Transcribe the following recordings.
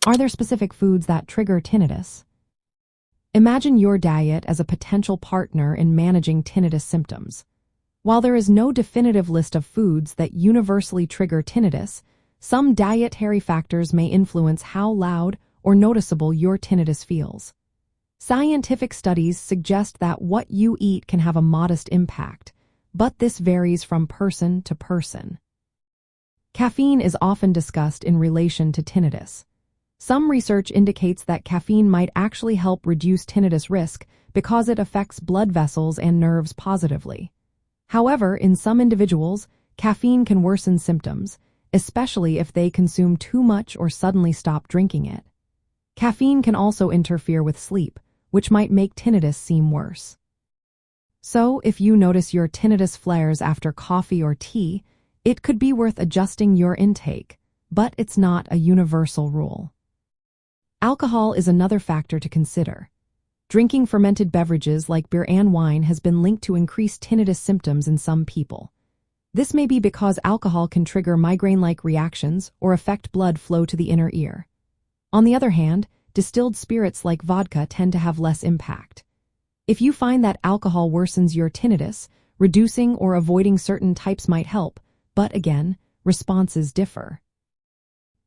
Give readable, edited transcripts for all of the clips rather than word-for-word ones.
Are there specific foods that trigger tinnitus? Imagine your diet as a potential partner in managing tinnitus symptoms. While there is no definitive list of foods that universally trigger tinnitus, some dietary factors may influence how loud or noticeable your tinnitus feels. Scientific studies suggest that what you eat can have a modest impact, but this varies from person to person. Caffeine is often discussed in relation to tinnitus. Some research indicates that caffeine might actually help reduce tinnitus risk because it affects blood vessels and nerves positively. However, in some individuals, caffeine can worsen symptoms, especially if they consume too much or suddenly stop drinking it. Caffeine can also interfere with sleep, which might make tinnitus seem worse. So, if you notice your tinnitus flares after coffee or tea, it could be worth adjusting your intake, but it's not a universal rule. Alcohol is another factor to consider. Drinking fermented beverages like beer and wine has been linked to increased tinnitus symptoms in some people. This may be because alcohol can trigger migraine-like reactions or affect blood flow to the inner ear. On the other hand, distilled spirits like vodka tend to have less impact. If you find that alcohol worsens your tinnitus, reducing or avoiding certain types might help, but again, responses differ.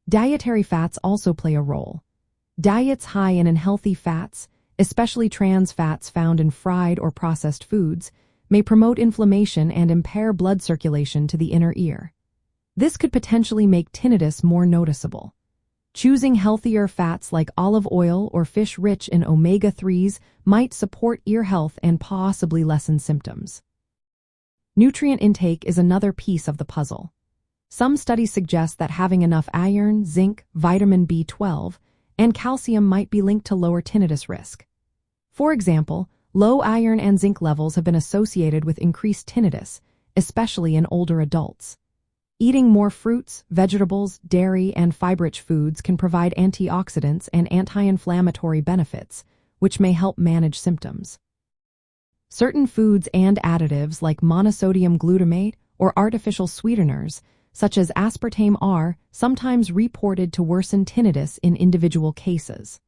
Dietary fats also play a role. Diets high in unhealthy fats, especially trans fats found in fried or processed foods, may promote inflammation and impair blood circulation to the inner ear. This could potentially make tinnitus more noticeable. Choosing healthier fats like olive oil or fish rich in omega-3s might support ear health and possibly lessen symptoms. Nutrient intake is another piece of the puzzle. Some studies suggest that having enough iron, zinc, vitamin B12, and calcium might be linked to lower tinnitus risk. For example, low iron and zinc levels have been associated with increased tinnitus, especially in older adults. Eating more fruits, vegetables, dairy, and fiber-rich foods can provide antioxidants and anti-inflammatory benefits, which may help manage symptoms. Certain foods and additives like monosodium glutamate or artificial sweeteners, such as aspartame, are sometimes reported to worsen tinnitus in individual cases.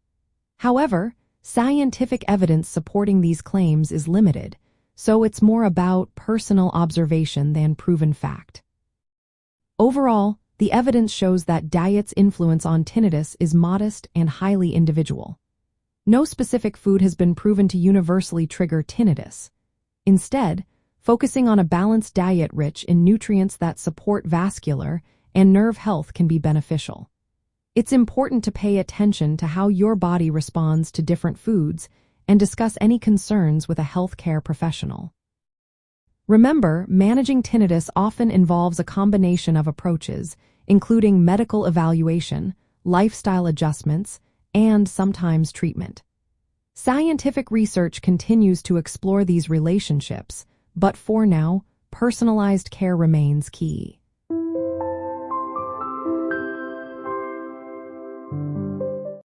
However, scientific evidence supporting these claims is limited, so it's more about personal observation than proven fact. Overall, the evidence shows that diet's influence on tinnitus is modest and highly individual. No specific food has been proven to universally trigger tinnitus. Instead, focusing on a balanced diet rich in nutrients that support vascular and nerve health can be beneficial. It's important to pay attention to how your body responds to different foods and discuss any concerns with a healthcare professional. Remember, managing tinnitus often involves a combination of approaches, including medical evaluation, lifestyle adjustments, and sometimes treatment. Scientific research continues to explore these relationships, but for now, personalized care remains key.